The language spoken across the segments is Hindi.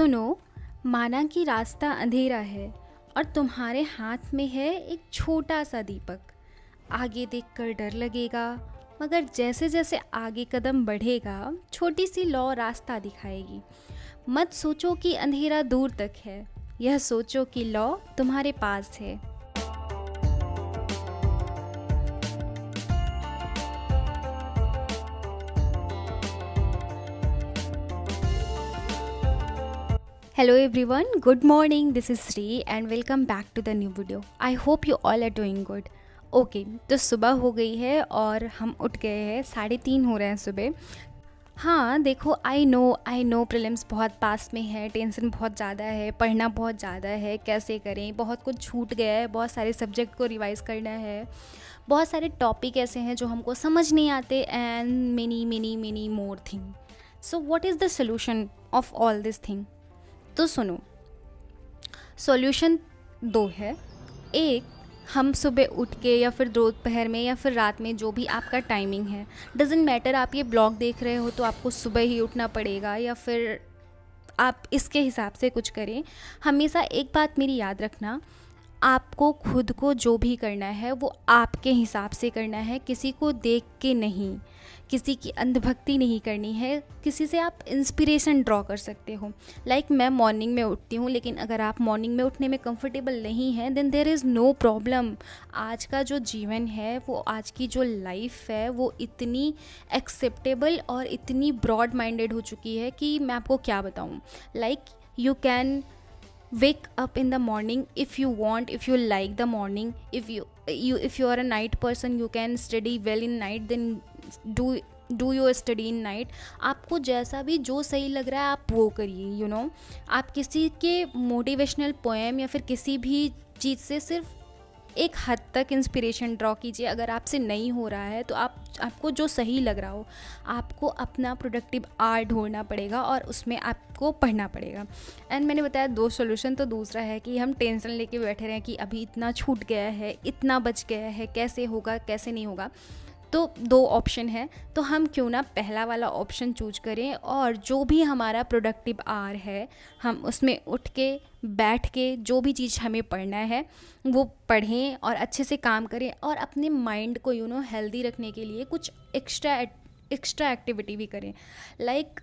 सुनो, माना कि रास्ता अंधेरा है और तुम्हारे हाथ में है एक छोटा सा दीपक। आगे देखकर डर लगेगा, मगर जैसे जैसे आगे कदम बढ़ेगा छोटी सी लौ रास्ता दिखाएगी। मत सोचो कि अंधेरा दूर तक है, यह सोचो कि लौ तुम्हारे पास है। Hello everyone, good morning. This is Sri and welcome back to the new video. I hope you all are doing good. Okay तो सुबह हो गई है और हम उठ गए हैं, 3:30 हो रहे हैं सुबह। हाँ देखो, आई नो प्रीलिम्स बहुत पास में है, टेंशन बहुत ज़्यादा है, पढ़ना बहुत ज़्यादा है, कैसे करें, बहुत कुछ छूट गया है, बहुत सारे सब्जेक्ट को रिवाइज़ करना है, बहुत सारे टॉपिक ऐसे हैं जो हमको समझ नहीं आते and many more thing. So what is the solution of all this thing? तो सुनो, सॉल्यूशन 2 है। एक, हम सुबह उठ के या फिर दोपहर में या फिर रात में, जो भी आपका टाइमिंग है, डजेंट मैटर। आप ये ब्लॉग देख रहे हो तो आपको सुबह ही उठना पड़ेगा या फिर आप इसके हिसाब से कुछ करें। हमेशा एक बात मेरी याद रखना, आपको खुद को जो भी करना है वो आपके हिसाब से करना है, किसी को देख के नहीं, किसी की अंधभक्ति नहीं करनी है। किसी से आप इंस्पिरेशन ड्रॉ कर सकते हो। लाइक मैं मॉर्निंग में उठती हूँ, लेकिन अगर आप मॉर्निंग में उठने में कंफर्टेबल नहीं हैं then there is no problem. आज का जो जीवन है, वो आज की जो लाइफ है, वो इतनी एक्सेप्टेबल और इतनी ब्रॉड माइंडेड हो चुकी है कि मैं आपको क्या बताऊँ। Like you can wake up in the morning if you want, if you like the morning, if you are a night person, you can study well in night, then do your study in night। आपको जैसा भी जो सही लग रहा है आप वो करिए। आप किसी के मोटिवेशनल पोएम या फिर किसी भी चीज़ से सिर्फ एक हद तक इंस्पिरेशन ड्रॉ कीजिए। अगर आपसे नहीं हो रहा है तो आपको जो सही लग रहा हो, आपको अपना प्रोडक्टिव आर्ट ढूंढना पड़ेगा और उसमें आपको पढ़ना पड़ेगा। एंड मैंने बताया 2 सॉल्यूशन, तो दूसरा है कि हम टेंशन लेके बैठे रहें कि अभी इतना छूट गया है, इतना बच गया है, कैसे होगा कैसे नहीं होगा। तो 2 ऑप्शन है, तो हम क्यों ना पहला वाला ऑप्शन चूज करें और जो भी हमारा प्रोडक्टिव आवर है हम उसमें उठ के बैठ के जो भी चीज़ हमें पढ़ना है वो पढ़ें और अच्छे से काम करें और अपने माइंड को हेल्दी रखने के लिए कुछ एक्स्ट्रा एक्टिविटी भी करें। लाइक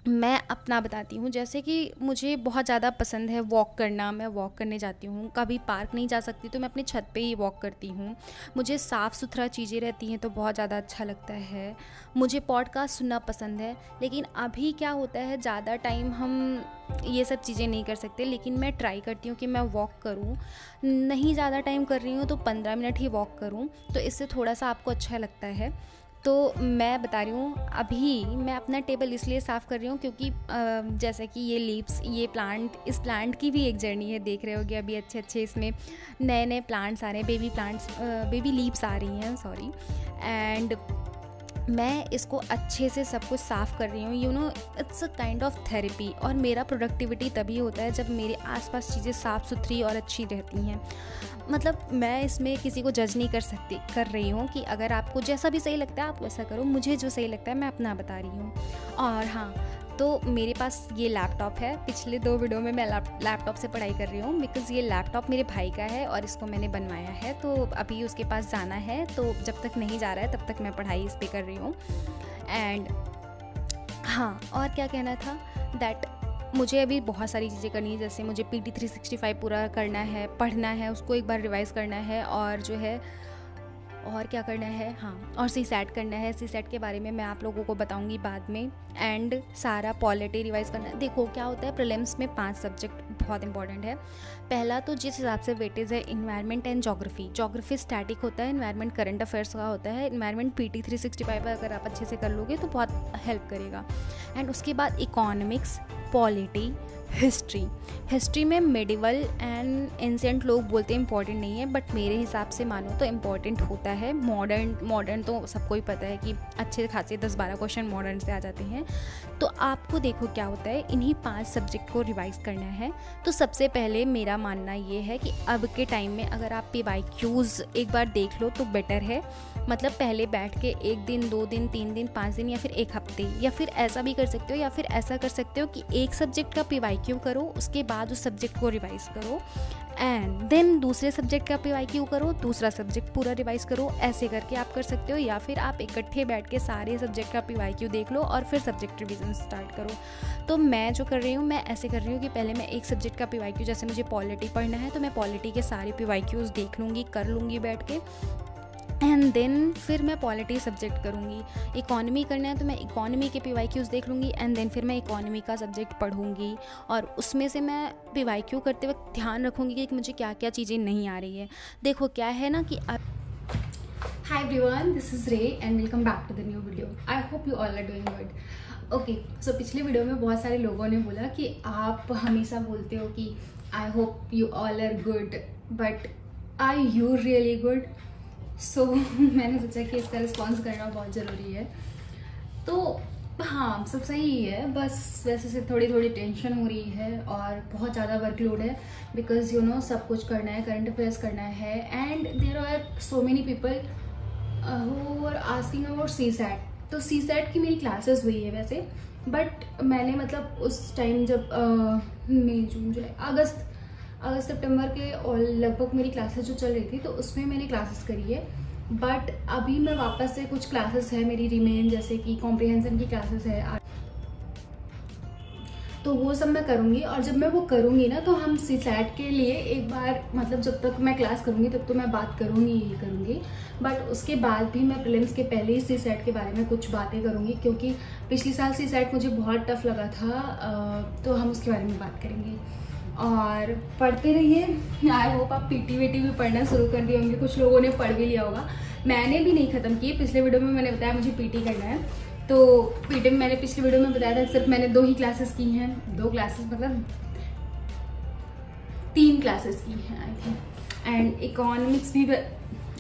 मैं अपना बताती हूँ, जैसे कि मुझे बहुत ज़्यादा पसंद है वॉक करना। मैं वॉक करने जाती हूँ, कभी पार्क नहीं जा सकती तो मैं अपनी छत पे ही वॉक करती हूँ। मुझे साफ़ सुथरा चीज़ें रहती हैं तो बहुत ज़्यादा अच्छा लगता है। मुझे पॉडकास्ट सुनना पसंद है, लेकिन अभी क्या होता है, ज़्यादा टाइम हम ये सब चीज़ें नहीं कर सकते, लेकिन मैं ट्राई करती हूँ कि मैं वॉक करूँ। नहीं ज़्यादा टाइम कर रही हूँ तो 15 मिनट ही वॉक करूँ, तो इससे थोड़ा सा आपको अच्छा लगता है। तो मैं बता रही हूँ, अभी मैं अपना टेबल इसलिए साफ़ कर रही हूँ क्योंकि जैसे कि ये लीव्स, ये प्लांट, इस प्लांट की भी एक जर्नी है, देख रहे होगे अभी अच्छे इसमें नए प्लांट्स आ रहे हैं, बेबी लीव्स आ रही हैं, सॉरी। एंड मैं इसको अच्छे से सब कुछ साफ़ कर रही हूँ। It's a kind of therapy. और मेरा प्रोडक्टिविटी तभी होता है जब मेरे आसपास चीज़ें साफ़ सुथरी और अच्छी रहती हैं। मतलब मैं इसमें किसी को जज नहीं कर रही हूँ कि अगर आपको जैसा भी सही लगता है आप वैसा करो। मुझे जो सही लगता है मैं अपना बता रही हूँ। और हाँ, तो मेरे पास ये लैपटॉप है। पिछले 2 वीडियो में मैं लैपटॉप से पढ़ाई कर रही हूँ, बिकॉज़ ये लैपटॉप मेरे भाई का है और इसको मैंने बनवाया है। तो अभी उसके पास जाना है, तो जब तक नहीं जा रहा है तब तक मैं पढ़ाई इस पर कर रही हूँ। एंड हाँ, और क्या कहना था, दैट मुझे अभी बहुत सारी चीज़ें करनी है। जैसे मुझे PT 365 पूरा करना है, पढ़ना है, उसको एक बार रिवाइज़ करना है, और जो है और क्या करना है, हाँ, और CSAT करना है। CSAT के बारे में मैं आप लोगों को बताऊंगी बाद में। एंड सारा पॉलिटी रिवाइज़ करना है। देखो क्या होता है, प्रीलिम्स में 5 सब्जेक्ट बहुत इंपॉर्टेंट है। पहला तो जिस हिसाब से वेटेज है, इन्वायरमेंट एंड जोग्राफी स्टैटिक होता है, इन्वायरमेंट करंट अफेयर्स का होता है। इन्वायरमेंट PT 365 पर अगर आप अच्छे से कर लोगे तो बहुत हेल्प करेगा। एंड उसके बाद इकोनॉमिक्स, पॉलिटी, हिस्ट्री में मेडिवल एंड एंशिएंट लोग बोलते हैं इंपॉर्टेंट नहीं है, बट मेरे हिसाब से मानो तो इम्पॉर्टेंट होता है। मॉडर्न तो सबको ही पता है कि अच्छे खासे 10-12 क्वेश्चन मॉडर्न से आ जाते हैं। तो आपको देखो क्या होता है, इन्हीं 5 सब्जेक्ट को रिवाइज करना है। तो सबसे पहले मेरा मानना ये है कि अब के टाइम में अगर आप PYQs एक बार देख लो तो बेटर है। मतलब पहले बैठ के 1 दिन, 2 दिन, 3 दिन, 5 दिन या फिर 1 हफ्ते, या फिर ऐसा भी कर सकते हो, या फिर ऐसा कर सकते हो कि एक सब्जेक्ट का PYQ करो, उसके बाद उस सब्जेक्ट को रिवाइज करो, एंड देन दूसरे सब्जेक्ट का PYQ करो, दूसरा सब्जेक्ट पूरा रिवाइज करो। ऐसे करके आप कर सकते हो, या फिर आप इकट्ठे बैठ के सारे सब्जेक्ट का PYQ देख लो और फिर सब्जेक्ट रिवीजन स्टार्ट करो। तो मैं जो कर रही हूँ, मैं ऐसे कर रही हूँ कि पहले मैं एक सब्जेक्ट का PYQ, जैसे मुझे पॉलिटी पढ़ना है तो मैं पॉलिटी के सारे PYQs देख लूँगी, कर लूँगी बैठ के, एंड देन फिर मैं पॉलिटी सब्जेक्ट करूँगी। इकोनॉमी करना है तो मैं इकोनॉमी के PYQs देख लूँगी, एंड देन फिर मैं इकोनॉमी का सब्जेक्ट पढ़ूँगी, और उसमें से मैं PYQ करते वक्त ध्यान रखूँगी कि मुझे क्या क्या चीज़ें नहीं आ रही है। देखो क्या है ना कि आप hi everyone, this is Ray and welcome back to the new video. I hope you all are doing good. Okay, so पिछले वीडियो में बहुत सारे लोगों ने बोला कि आप हमेशा बोलते हो कि I hope you all are good, but are you really good? So मैंने सोचा कि इसका रिस्पॉन्स करना बहुत ज़रूरी है। तो हाँ, सब सही ही है, बस वैसे से थोड़ी थोड़ी टेंशन हो रही है और बहुत ज़्यादा वर्कलोड है, बिकॉज यू नो सब कुछ करना है, करंट अफेयर्स करना है, and there are so many people who are asking about CSAT। तो CSAT की मेरी क्लासेस हुई है वैसे, बट मैंने मतलब उस टाइम जब मई, जून, जुलाई, अगस्त, सितंबर के और लगभग मेरी क्लासेस जो चल रही थी तो उसमें मैंने क्लासेस करी है। बट अभी मैं वापस से कुछ क्लासेस है मेरी रिमेन, जैसे कि कॉम्प्रिहेंशन की क्लासेस है, तो वो सब मैं करूँगी। और जब मैं वो करूँगी ना तो हम CSAT के लिए एक बार, मतलब जब तक मैं क्लास करूँगी तब तो मैं बात करूँगी ही करूँगी, बट उसके बाद भी मैं प्रीलिम्स के पहले ही CSAT के बारे में कुछ बातें करूँगी, क्योंकि पिछली साल CSAT मुझे बहुत टफ लगा था। तो हम उसके बारे में बात करेंगे और पढ़ते रहिए। आई होप आप PT भी पढ़ना शुरू कर दिए होंगे, कुछ लोगों ने पढ़ भी लिया होगा। मैंने भी नहीं ख़त्म किए। पिछले वीडियो में मैंने बताया मुझे PT करना है, तो PT में मैंने पिछले वीडियो में बताया था सिर्फ मैंने 2 ही क्लासेस की हैं, 2 क्लासेस मतलब 3 क्लासेस की हैं आई थिंक। एंड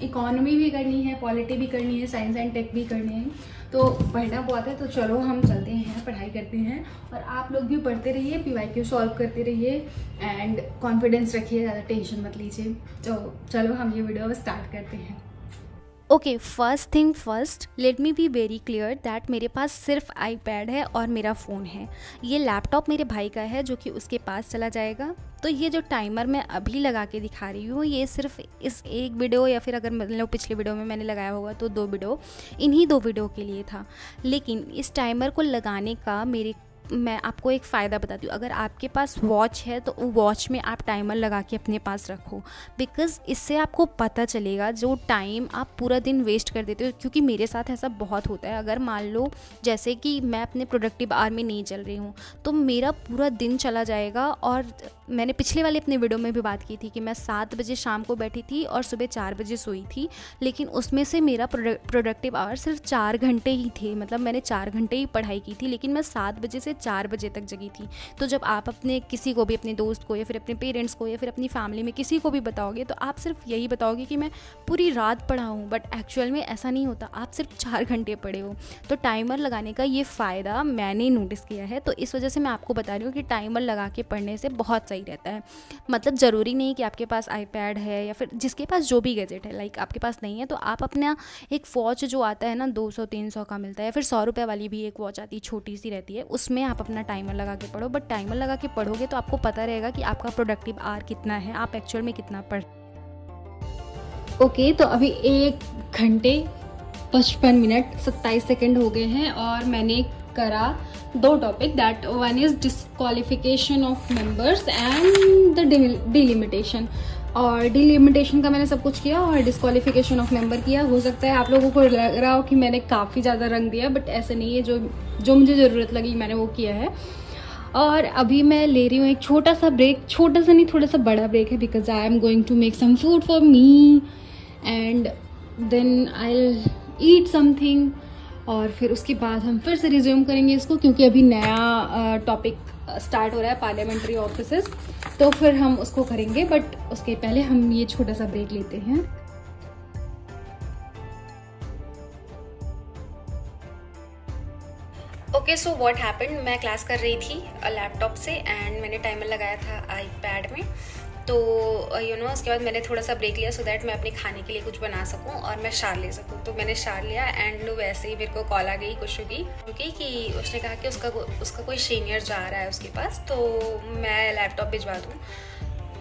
इकोनॉमी भी करनी है, पॉलिटी भी करनी है, साइंस एंड टेक भी करनी है, तो पढ़ना बहुत है। तो चलो हम चलते हैं, पढ़ाई करते हैं, और आप लोग भी पढ़ते रहिए, PYQ सॉल्व करते रहिए, एंड कॉन्फिडेंस रखिए, ज़्यादा टेंशन मत लीजिए। तो चलो हम ये वीडियो स्टार्ट करते हैं। Okay, first thing first, let me be very clear that मेरे पास सिर्फ iPad है और मेरा फ़ोन है। ये लैपटॉप मेरे भाई का है जो कि उसके पास चला जाएगा। तो ये जो टाइमर मैं अभी लगा के दिखा रही हूँ, ये सिर्फ इस एक वीडियो, या फिर अगर मतलब पिछले वीडियो में मैंने लगाया होगा तो 2 वीडियो, इन्हीं 2 वीडियो के लिए था। लेकिन इस टाइमर को लगाने का मैं आपको एक फ़ायदा बताती हूँ। अगर आपके पास वॉच है तो वॉच में आप टाइमर लगा के अपने पास रखो, बिकॉज़ इससे आपको पता चलेगा जो टाइम आप पूरा दिन वेस्ट कर देते हो। क्योंकि मेरे साथ ऐसा बहुत होता है। अगर मान लो जैसे कि मैं अपने प्रोडक्टिव आवर में नहीं चल रही हूँ तो मेरा पूरा दिन चला जाएगा। और मैंने पिछले वाले अपने वीडियो में भी बात की थी कि मैं 7 बजे शाम को बैठी थी और सुबह 4 बजे सोई थी, लेकिन उसमें से मेरा प्रोडक्टिव आवर सिर्फ 4 घंटे ही थे। मतलब मैंने 4 घंटे ही पढ़ाई की थी, लेकिन मैं 7 बजे से 4 बजे तक जगी थी। तो जब आप अपने किसी को भी, अपने दोस्त को या फिर अपने पेरेंट्स को या फिर अपनी फैमिली में किसी को भी बताओगे तो आप सिर्फ यही बताओगे कि मैं पूरी रात पढ़ा हूँ, बट एक्चुअल में ऐसा नहीं होता। आप सिर्फ 4 घंटे पढ़े हो। तो टाइमर लगाने का ये फ़ायदा मैंने नोटिस किया है, तो इस वजह से मैं आपको बता रही हूँ कि टाइमर लगा के पढ़ने से बहुत सही रहता है। मतलब ज़रूरी नहीं कि आपके पास iPad है या फिर जिसके पास जो भी गैजेट है, लाइक आपके पास नहीं है तो आप अपना एक वॉच जो आता है ना 200-300 का मिलता है, या फिर 100 रुपये वाली भी एक वॉच आती है, छोटी सी रहती है, उसमें आप अपना टाइमर लगा के पढ़ो। बट टाइमर लगा के पढ़ोगे तो आपको पता रहेगा कि आपका प्रोडक्टिव आवर कितना है, आप एक्चुअल में कितना पढ़। ओके, तो अभी 1 घंटे 55 मिनट 27 सेकेंड हो गए हैं और मैंने करा 2 topic, that one is disqualification of members and the delimitation. और डिलिमिटेशन का मैंने सब कुछ किया और डिस्क्वालिफिकेशन ऑफ मेंबर किया। हो सकता है आप लोगों को लग रहा हो कि मैंने काफ़ी ज़्यादा रंग दिया, बट ऐसे नहीं है। जो मुझे ज़रूरत लगी मैंने वो किया है। और अभी मैं ले रही हूँ एक छोटा सा ब्रेक, छोटा सा नहीं थोड़ा सा बड़ा ब्रेक है, because I am going to make some food for me and then I will eat something. और फिर उसके बाद हम फिर से रिज्यूम करेंगे इसको, क्योंकि अभी नया टॉपिक स्टार्ट हो रहा है, पार्लियामेंट्री ऑफिसेस, तो फिर हम उसको करेंगे। बट उसके पहले हम ये छोटा सा ब्रेक लेते हैं। ओके, सो व्हाट हैपेंड, मैं क्लास कर रही थी लैपटॉप से एंड मैंने टाइमर लगाया था आईपैड में। तो उसके बाद मैंने थोड़ा सा ब्रेक लिया सो दैट मैं अपने खाने के लिए कुछ बना सकूं और मैं शार ले सकूं। तो मैंने शार लिया एंड वैसे ही मेरे को कॉल आ गई कुशु की कि उसने कहा कि उसका कोई सीनियर जा रहा है उसके पास, तो मैं लैपटॉप भिजवा दूँ।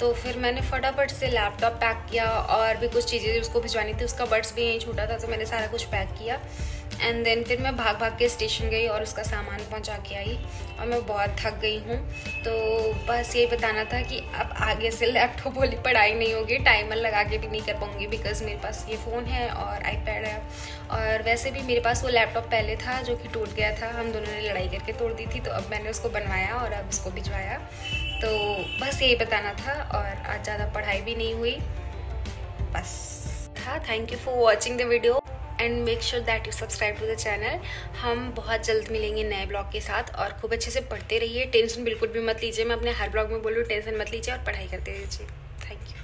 तो फिर मैंने फटाफट से लैपटॉप पैक किया और भी कुछ चीज़ें उसको भिजवानी थी, उसका बड्स भी यहीं छूटा था, तो मैंने सारा कुछ पैक किया एंड देन फिर मैं भाग भाग के स्टेशन गई और उसका सामान पहुंचा के आई और मैं बहुत थक गई हूँ। तो बस यही बताना था कि अब आगे से लैपटॉप वाली पढ़ाई नहीं होगी, टाइमर लगा के भी नहीं कर पाऊँगी बिकॉज़ मेरे पास ये फ़ोन है और आईपैड है। और वैसे भी मेरे पास वो लैपटॉप पहले था जो कि टूट गया था, हम दोनों ने लड़ाई करके तोड़ दी थी, तो अब मैंने उसको बनवाया और अब उसको भिजवाया। तो बस यही बताना था और आज ज़्यादा पढ़ाई भी नहीं हुई, बस था। Thank you for watching the video and make sure that you subscribe to the channel. हम बहुत जल्द मिलेंगे नए ब्लॉग के साथ और खूब अच्छे से पढ़ते रहिए, टेंशन बिल्कुल भी मत लीजिए। मैं अपने हर ब्लॉग में बोल रही हूँ टेंशन मत लीजिए और पढ़ाई करते रहिए। Thank you.